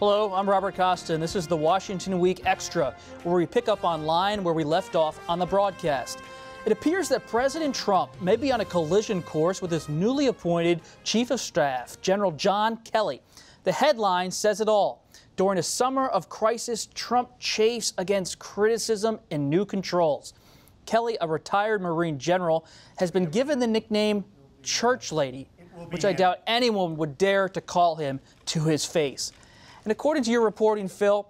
Hello, I'm Robert Costa, and this is the Washington Week Extra, where we pick up online where we left off on the broadcast. It appears that President Trump may be on a collision course with his newly appointed Chief of Staff, General John Kelly. The headline says it all. During a summer of crisis, Trump chafes against criticism and new controls. Kelly, a retired Marine general, has been given the nickname Church Lady, which I doubt anyone would dare to call him to his face. And according to your reporting, Phil,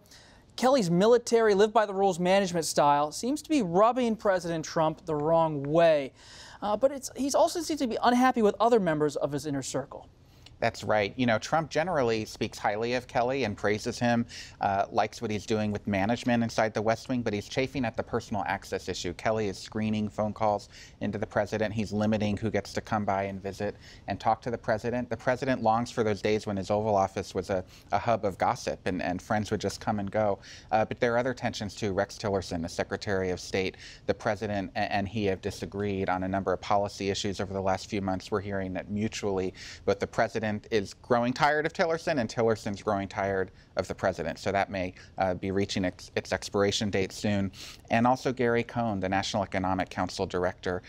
Kelly's military live-by-the-rules management style seems to be rubbing President Trump the wrong way. But he also seems to be unhappy with other members of his inner circle. That's right. You know, Trump generally speaks highly of Kelly and praises him, likes what he's doing with management inside the West Wing, but he's chafing at the personal access issue. Kelly is screening phone calls into the president. He's limiting who gets to come by and visit and talk to the president. The president longs for those days when his Oval Office was a hub of gossip and friends would just come and go. But there are other tensions too. Rex Tillerson, the Secretary of State, the president and he have disagreed on a number of policy issues over the last few months. We're hearing that mutually, both the president is growing tired of Tillerson and Tillerson's growing tired of the president. So that may be reaching its expiration date soon. And also Gary Cohn, the National Economic Council director,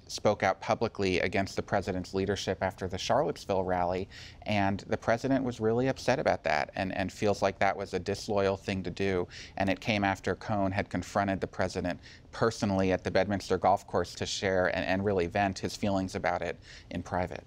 spoke out publicly against the president's leadership after the Charlottesville rally. And the president was really upset about that and feels like that was a disloyal thing to do. And it came after Cohn had confronted the president personally at the Bedminster Golf Course to share and really vent his feelings about it in private.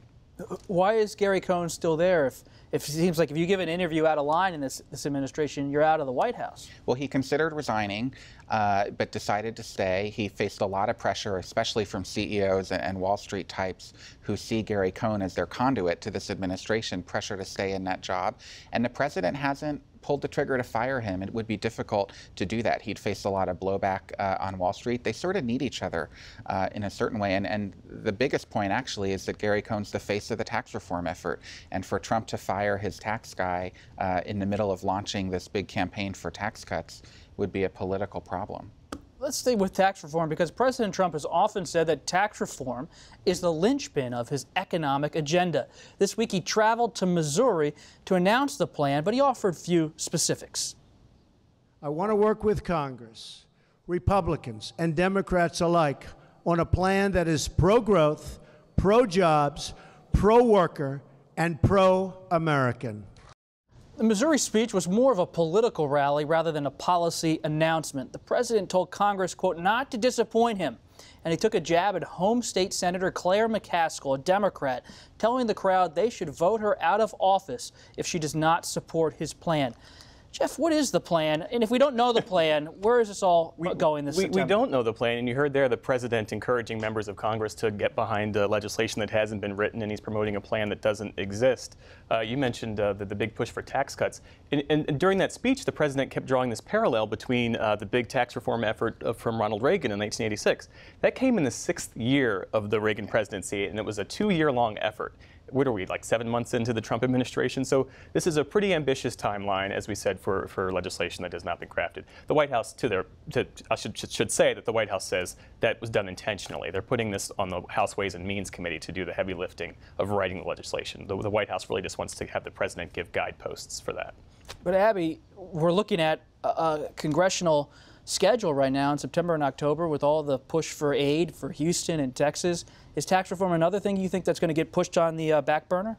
Why is Gary Cohn still there? If it seems like if you give an interview out of line in this administration, you're out of the White House. Well, he considered resigning, but decided to stay. He faced a lot of pressure, especially from CEOs and Wall Street types who see Gary Cohn as their conduit to this administration, pressure to stay in that job. And the president hasn't pulled the trigger to fire him. It would be difficult to do that. He'd face a lot of blowback on Wall Street. They sort of need each other in a certain way. And the biggest point, actually, is that Gary Cohn's the face of the tax reform effort. And for Trump to fire his tax guy in the middle of launching this big campaign for tax cuts would be a political problem. Let's stay with tax reform because President Trump has often said that tax reform is the linchpin of his economic agenda. This week he traveled to Missouri to announce the plan, but he offered few specifics. I want to work with Congress, Republicans and Democrats alike, on a plan that is pro-growth, pro-jobs, pro-worker, and pro-American. The Missouri speech was more of a political rally rather than a policy announcement. The president told Congress, quote, not to disappoint him. And he took a jab at home state Senator Claire McCaskill, a Democrat, telling the crowd they should vote her out of office if she does not support his plan. Jeff, what is the plan? And if we don't know the plan, where is this all going this September? We don't know the plan, and you heard there the president encouraging members of Congress to get behind legislation that hasn't been written, and he's promoting a plan that doesn't exist. You mentioned the big push for tax cuts. And during that speech, the president kept drawing this parallel between the big tax reform effort from Ronald Reagan in 1986. That came in the 6th year of the Reagan presidency, and it was a 2-year-long effort. What are we, like 7 months into the Trump administration? So this is a pretty ambitious timeline, as we said, for legislation that has not been crafted. The White House, I should say that the White House says that was done intentionally. They're putting this on the House Ways and Means Committee to do the heavy lifting of writing the legislation. The White House really just wants to have the president give guideposts for that. But Abby, we're looking at a congressional schedule right now in September and October with all the push for aid for Houston and Texas. Is tax reform another thing you think that's going to get pushed on the back burner?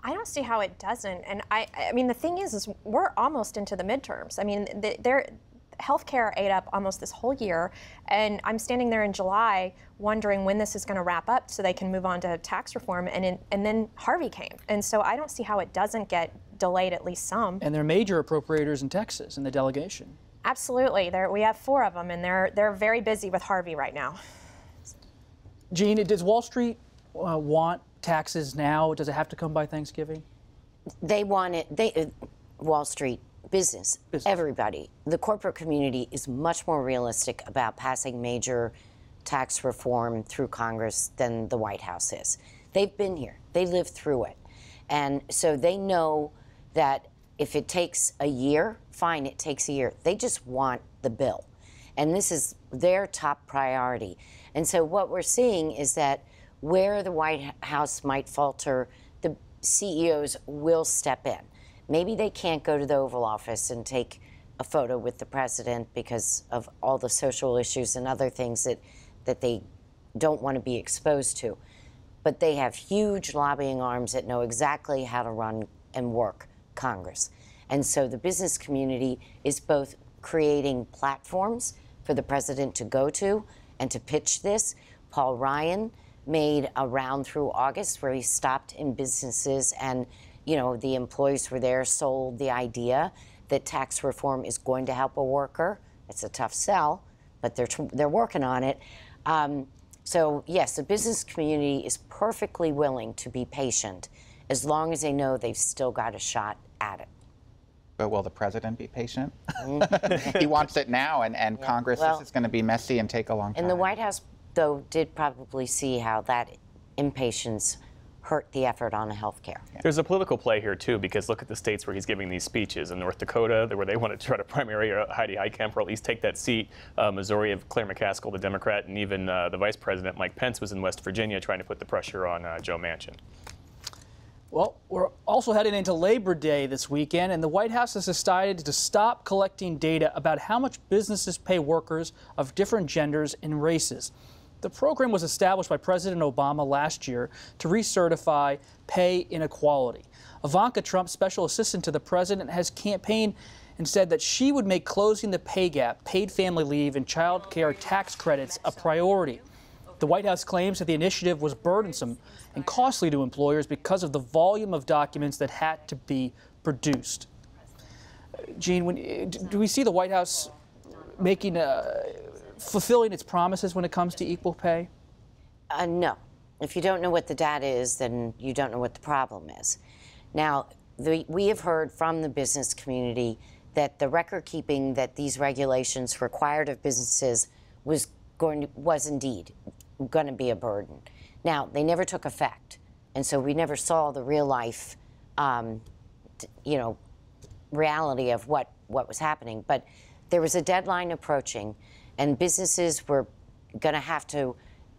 I don't see how it doesn't. And I mean, the thing is we're almost into the midterms. I mean, healthcare ate up almost this whole year, and I'm standing there in July wondering when this is going to wrap up so they can move on to tax reform, and then Harvey came. And so I don't see how it doesn't get delayed at least some. And they're major appropriators in Texas in the delegation. Absolutely. We have 4 of them, and they're very busy with Harvey right now. Jean, does Wall Street want taxes now? Does it have to come by Thanksgiving? They want it. Wall Street, business, everybody. The corporate community is much more realistic about passing major tax reform through Congress than the White House is. They've been here. They lived through it. And so they know that if it takes a year, fine, it takes a year. They just want the bill. And this is their top priority. And so what we're seeing is that where the White House might falter, the CEOs will step in. Maybe they can't go to the Oval Office and take a photo with the president because of all the social issues and other things that they don't want to be exposed to. But they have huge lobbying arms that know exactly how to run and work Congress. And so the business community is both creating platforms for the president to go to and to pitch this. Paul Ryan made a round through August where he stopped in businesses and, you know, the employees were there, sold the idea that tax reform is going to help a worker. It's a tough sell, but they're working on it. So yes, the business community is perfectly willing to be patient as long as they know they've still got a shot at it. But will the president be patient? He wants it now, and yeah. Congress, this is going to be messy and take a long time. And the White House, though, did probably see how that impatience hurt the effort on health care. Yeah. There's a political play here, too, because look at the states where he's giving these speeches. In North Dakota, where they want to try to primary Heidi Heitkamp, or at least take that seat. Missouri of Claire McCaskill, the Democrat, and even the Vice President, Mike Pence, was in West Virginia trying to put the pressure on Joe Manchin. Well, we're also heading into Labor Day this weekend, and the White House has decided to stop collecting data about how much businesses pay workers of different genders and races. The program was established by President Obama last year to recertify pay inequality. Ivanka Trump, special assistant to the president, has campaigned and said that she would make closing the pay gap, paid family leave, and child care tax credits a priority. The White House claims that the initiative was burdensome and costly to employers because of the volume of documents that had to be produced. Jean, do we see the White House making fulfilling its promises when it comes to equal pay? No. If you don't know what the data is, then you don't know what the problem is. Now, we have heard from the business community that the record keeping that these regulations required of businesses was indeed going to be a burden. Now, they never took effect, and so we never saw the real life, reality of what was happening. But there was a deadline approaching, and businesses were going to have to.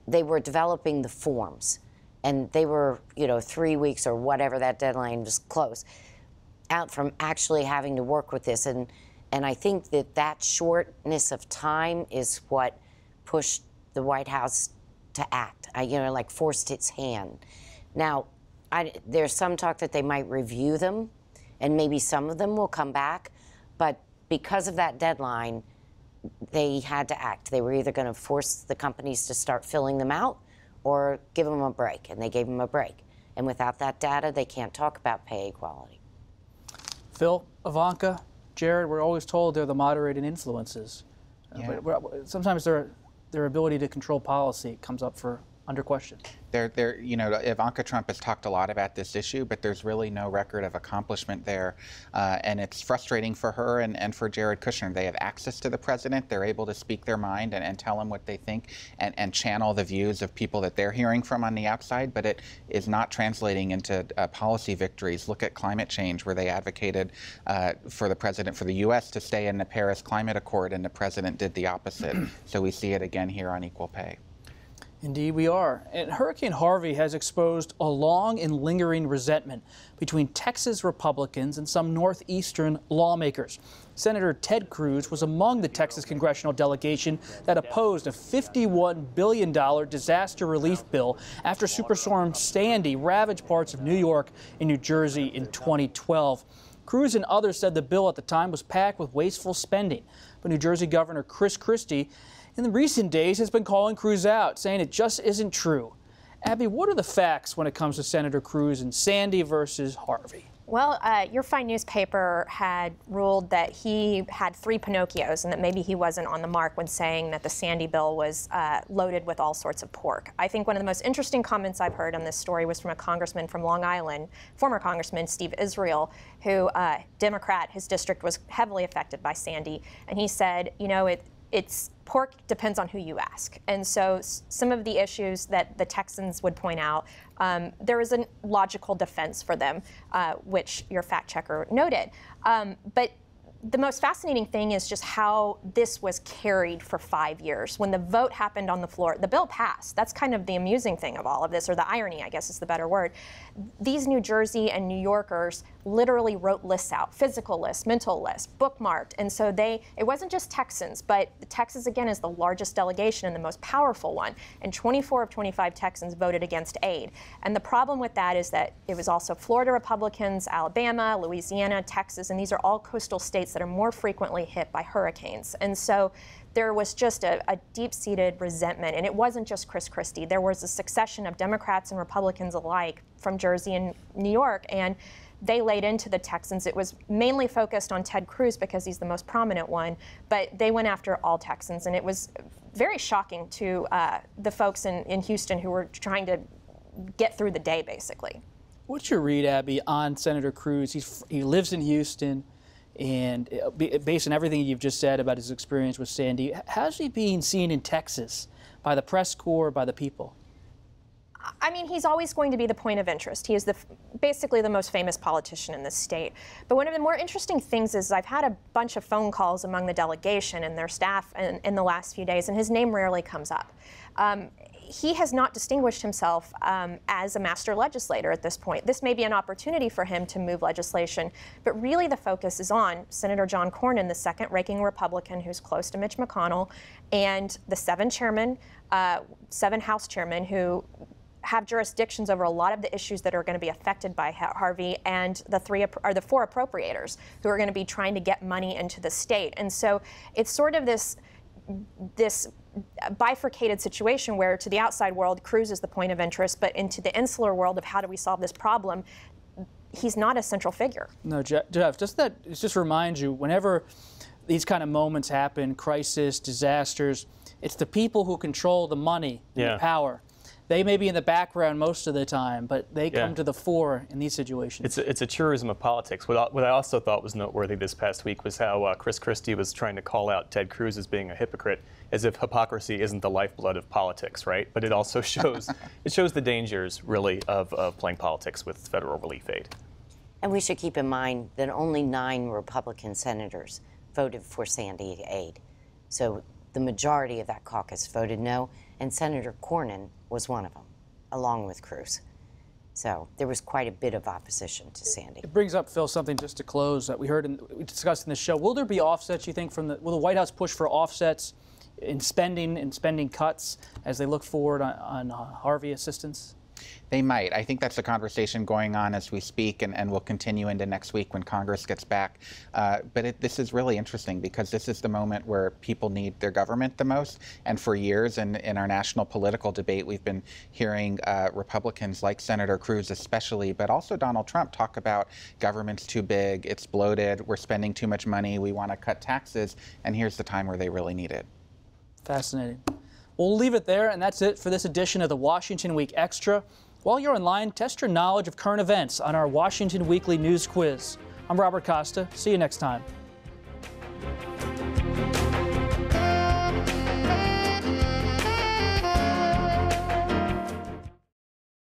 They were developing the forms, and they were, 3 weeks or whatever that deadline was close, out from actually having to work with this. And I think that shortness of time is what pushed the White House to act, forced its hand. Now, there's some talk that they might review them, and maybe some of them will come back, but because of that deadline, they had to act. They were either going to force the companies to start filling them out or give them a break, and they gave them a break. And without that data, they can't talk about pay equality. Phil, Ivanka, Jared, we're always told they're the moderating influences. Yeah. But sometimes their ability to control policy comes up under question. Ivanka Trump has talked a lot about this issue, but there's really no record of accomplishment there. And it's frustrating for her and for Jared Kushner. They have access to the president. They're able to speak their mind and tell him what they think and channel the views of people that they're hearing from on the outside, but it is not translating into policy victories. Look at climate change, where they advocated for the president, for the U.S. to stay in the Paris Climate Accord, and the president did the opposite. So we see it again here on equal pay. Indeed we are. And Hurricane Harvey has exposed a long and lingering resentment between Texas Republicans and some northeastern lawmakers. Senator Ted Cruz was among the Texas congressional delegation that opposed a $51 billion disaster relief bill after Superstorm Sandy ravaged parts of New York and New Jersey in 2012. Cruz and others said the bill at the time was packed with wasteful spending. But New Jersey Governor Chris Christie in the recent days has been calling Cruz out, saying it just isn't true. Abby, what are the facts when it comes to Senator Cruz and Sandy versus Harvey? Well, your fine newspaper had ruled that he had 3 Pinocchios and that maybe he wasn't on the mark when saying that the Sandy bill was loaded with all sorts of pork. I think one of the most interesting comments I've heard on this story was from a congressman from Long Island, former Congressman Steve Israel, who, Democrat, his district was heavily affected by Sandy, and he said, it's pork depends on who you ask. And so some of the issues that the Texans would point out, there is a logical defense for them, which your fact checker noted. But the most fascinating thing is just how this was carried for 5 years. When the vote happened on the floor, the bill passed. That's kind of the amusing thing of all of this, or the irony, I guess is the better word. These New Jersey and New Yorkers literally wrote lists out, physical lists, mental lists, bookmarked. And so it wasn't just Texans, but Texas, again, is the largest delegation and the most powerful one. And 24 of 25 Texans voted against aid. And the problem with that is that it was also Florida Republicans, Alabama, Louisiana, Texas, and these are all coastal states that are more frequently hit by hurricanes. And so there was just a deep-seated resentment. And it wasn't just Chris Christie. There was a succession of Democrats and Republicans alike from Jersey and New York, and they laid into the Texans. It was mainly focused on Ted Cruz because he's the most prominent one, but they went after all Texans. And it was very shocking to the folks in Houston who were trying to get through the day, basically. What's your read, Abby, on Senator Cruz? He lives in Houston. And based on everything you've just said about his experience with Sandy, how's he being seen in Texas by the press corps, by the people? I mean, he's always going to be the point of interest. He is basically the most famous politician in this state. But one of the more interesting things is I've had a bunch of phone calls among the delegation and their staff in the last few days, and his name rarely comes up. He has not distinguished himself as a master legislator at this point. This may be an opportunity for him to move legislation, but really the focus is on Senator John Cornyn, the second-ranking Republican who's close to Mitch McConnell, and the 7 House chairmen who have jurisdictions over a lot of the issues that are going to be affected by Harvey, and the 4 appropriators who are going to be trying to get money into the state. And so it's sort of this bifurcated situation where to the outside world, Cruz is the point of interest, but into the insular world of how do we solve this problem, he's not a central figure. No, Jeff, just remind you, whenever these kind of moments happen, crisis, disasters, it's the people who control the money, the power. They may be in the background most of the time, but they come to the fore in these situations. It's a truism of politics. What I also thought was noteworthy this past week was how Chris Christie was trying to call out Ted Cruz as being a hypocrite, as if hypocrisy isn't the lifeblood of politics, right? But it also shows the dangers, really, of playing politics with federal relief aid. And we should keep in mind that only 9 Republican senators voted for Sandy aid. So the majority of that caucus voted no, and Senator Cornyn was one of them, along with Cruz. So there was quite a bit of opposition to Sandy. It brings up, Phil, something just to close that we discussed in the show. Will there be offsets, you think, will the White House push for offsets in spending cuts as they look forward on Harvey assistance? They might. I think that's a conversation going on as we speak, and will continue into next week when Congress gets back. But this is really interesting because this is the moment where people need their government the most. And for years in our national political debate, we've been hearing Republicans like Senator Cruz especially, but also Donald Trump talk about government's too big, it's bloated, we're spending too much money, we want to cut taxes, and here's the time where they really need it. Fascinating. We'll leave it there, and that's it for this edition of the Washington Week Extra. While you're online, test your knowledge of current events on our Washington Weekly News Quiz. I'm Robert Costa. See you next time.